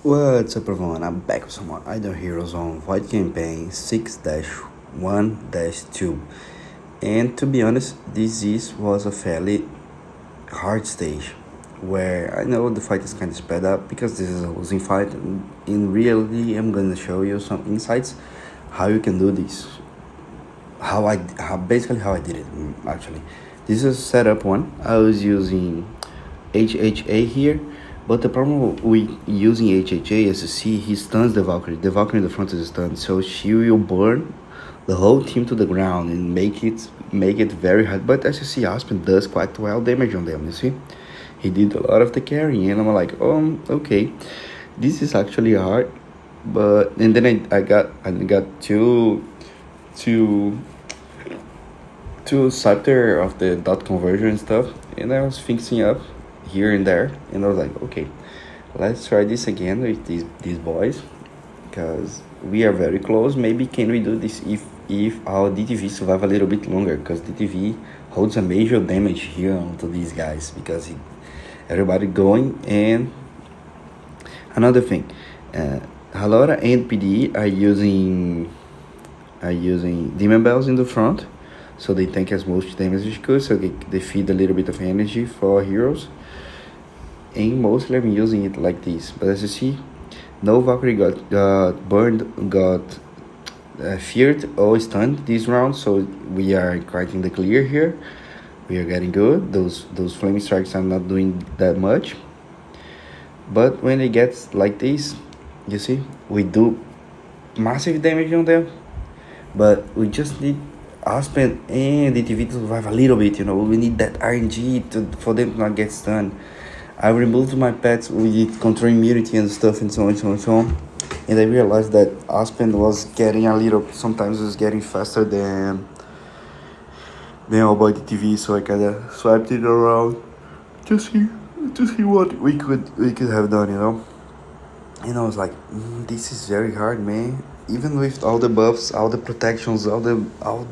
What's up everyone, I'm back with some more Idle Heroes on Void Campaign 6-1-2. And to be honest, was a fairly hard stage where I know the fight is kind of sped up because this is a losing fight. In reality, I'm gonna show you some insights how you can do this. How I did it actually. This is setup one. I was using HHA here, but the problem with using HHA, as you see, he stuns the Valkyrie. The Valkyrie in the front is stunned, so she will burn the whole team to the ground and make it very hard. But as you see, Aspen does quite well damage on them. You see, he did a lot of the carry, and I'm like, oh, okay, this is actually hard. But and then I got two scepter of the dot conversion and stuff, and I was fixing up here and there, and I was like, okay, let's try this again with these boys, because we are very close. Maybe can we do this if our DTV survive a little bit longer, because DTV holds a major damage here onto these guys, because everybody going. And another thing, Halora and PDE are using demon bells in the front, so they tank as much damage as could, so they feed a little bit of energy for heroes. And mostly I'm using it like this. But as you see, no Valkyrie got burned, feared or stunned this round, so we are quite in the clear here. We are getting good. Those flame strikes are not doing that much. But when it gets like this, you see, we do massive damage on them. But we just need Aspen and DTV to survive a little bit, we need that RNG for them to not get stunned. I removed my pets with control immunity and stuff, and so on and so on and so on. And I realized that Aspen was getting sometimes was getting faster than our boy DTV, so I kinda swiped it around to see what we could have done, And I was like, this is very hard, man. Even with all the buffs, all the protections, all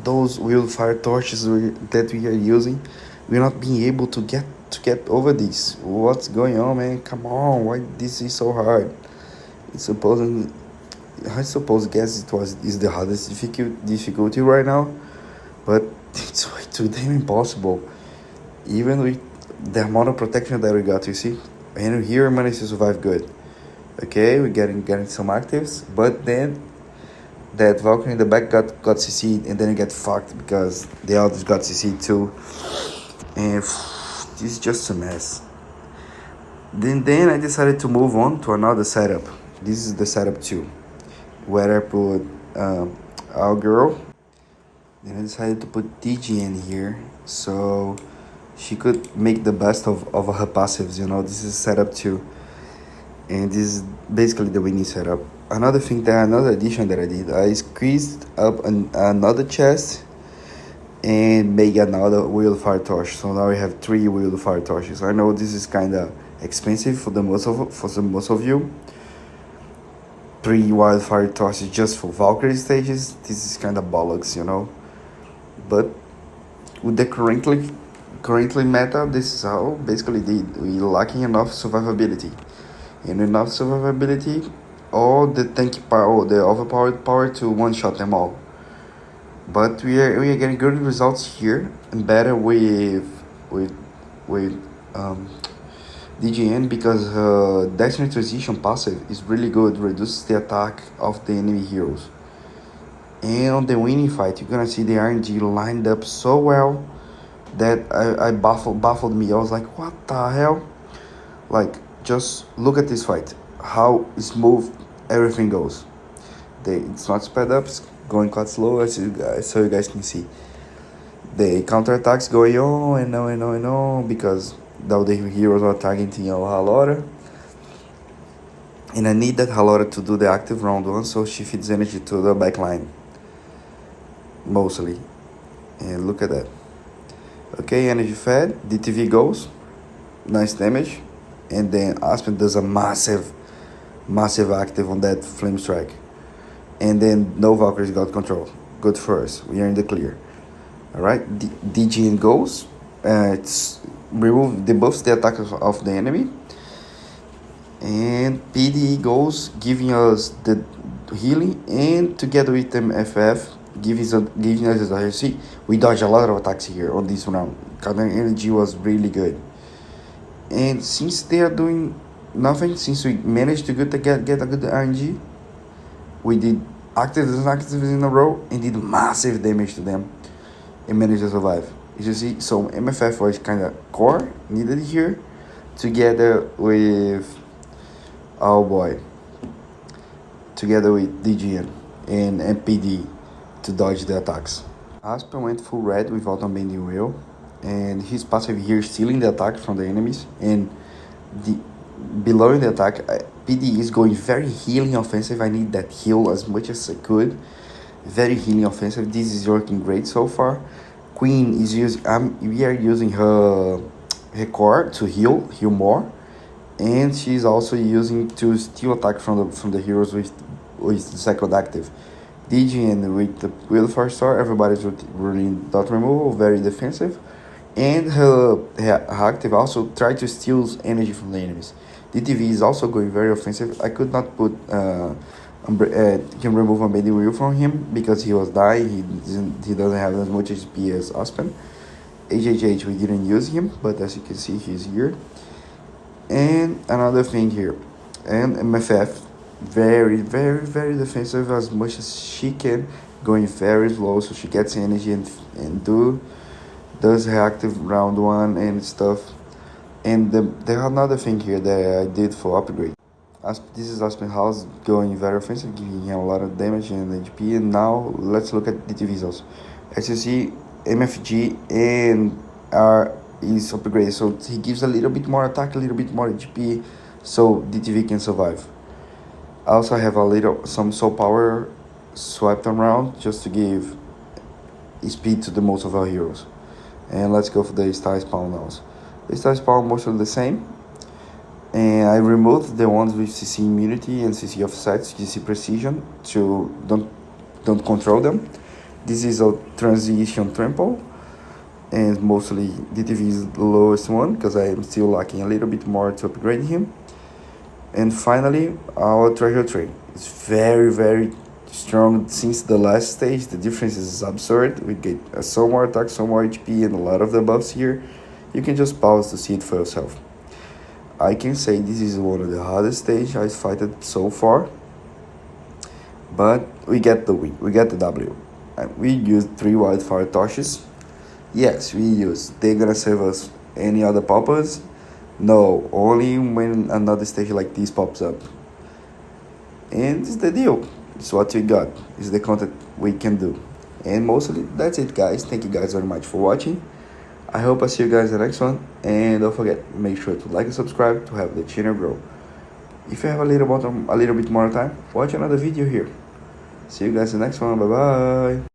those wildfire torches that we are using, we're not being able to get over this. What's going on, man? Come on, why this is so hard? I suppose guess is the hardest difficulty right now, but it's way too damn impossible. Even with the amount of protection that we got, you see, and here we managed to survive good. Okay, we're getting some actives, but then that Valkyrie in the back got CC'd, and then you get fucked because the others got CC'd too. And this is just a mess. Then I decided to move on to another setup. This is the setup 2, where I put our girl. Then I decided to put DGN here, so she could make the best of her passives. This is setup 2. And this is basically the winning setup. Another addition that I did, I squeezed up another chest and made another wildfire torch. So now we have 3 wildfire torches. I know this is kind of expensive for most of you. 3 wildfire torches just for Valkyrie stages. This is kind of bollocks, But with the currently meta, this is how basically we lacking enough survivability. And enough survivability, all the tank power, the overpowered power to one-shot them all. But we are getting good results here, and better with DGN, because Destiny Transition passive is really good, reduces the attack of the enemy heroes. And on the winning fight, you're gonna see the RNG lined up so well that I baffled me. I was like, what the hell? Like, just look at this fight, how smooth everything goes. It's not sped up, it's going quite slow, so you guys can see. The counterattacks going on and on, because now the heroes are targeting Halora. And I need that Halora to do the active round 1, so she feeds energy to the backline. Mostly. And look at that. Okay, energy fed, DTV goes. Nice damage. And then Aspen does a massive active on that flame strike. And then no Valkyries got control. Good for us. We are in the clear. Alright, DGN goes. It's debuffs the attack of the enemy. And PD goes giving us the healing, and together with MFF giving us the RC. We dodge a lot of attacks here on this round. Counter energy was really good. And since they are doing nothing, since we managed to get a good RNG, we did actives and actives in a row and did massive damage to them and managed to survive. You see, so MFF was kind of core needed here, together with oh boy, together with DGN and MPD to dodge the attacks. Aspen went full red without unbending wheel, and his passive here stealing the attack from the enemies, and the below the attack, PD is going very healing offensive. I need that heal as much as I could. Very healing offensive. This is working great so far. Queen is using. We are using her core to heal more, and she's also using to steal attack from the heroes with the second active. DG and with the Will 4-star, everybody's running dot removal, very defensive, and her active also try to steal energy from the enemies. DTV is also going very offensive. I could not put can remove a Medi Wheel from him because he was dying. He doesn't have as much HP as Aspen. HHH we didn't use him, but as you can see he's here. And another thing here, and MFF very defensive as much as she can, going very slow so she gets energy and does her active round 1 and stuff. And there another thing here that I did for upgrade. This is Aspen House going very offensive, giving him a lot of damage and HP. And now let's look at DTVs also. As you see, MFG and R is upgraded, so he gives a little bit more attack, a little bit more HP, so DTV can survive. I also have some soul power swept around just to give speed to the most of our heroes. And let's go for the Starspawn now. The Starspawn mostly the same, and I removed the ones with CC immunity and CC offsets, CC precision, to don't control them. This is a transition trample, and mostly DTV is the lowest one because I am still lacking a little bit more to upgrade him. And finally, our treasure tree is very strong since the last stage. The difference is absurd. We get so more attack, so more HP, and a lot of the buffs here. You can just pause to see it for yourself. I can say this is one of the hardest stages I've fighted so far, but we get the win, we get the W. We used 3 wildfire torches. Yes, we use. They're gonna save us any other poppers? No, only when another stage like this pops up. And it's the deal. It's what we got. It's the content we can do. And mostly that's it, guys. Thank you guys very much for watching. I hope I see you guys in the next one. And don't forget, make sure to like and subscribe to help the channel grow. If you have a little bit more time, watch another video here. See you guys in the next one. Bye bye.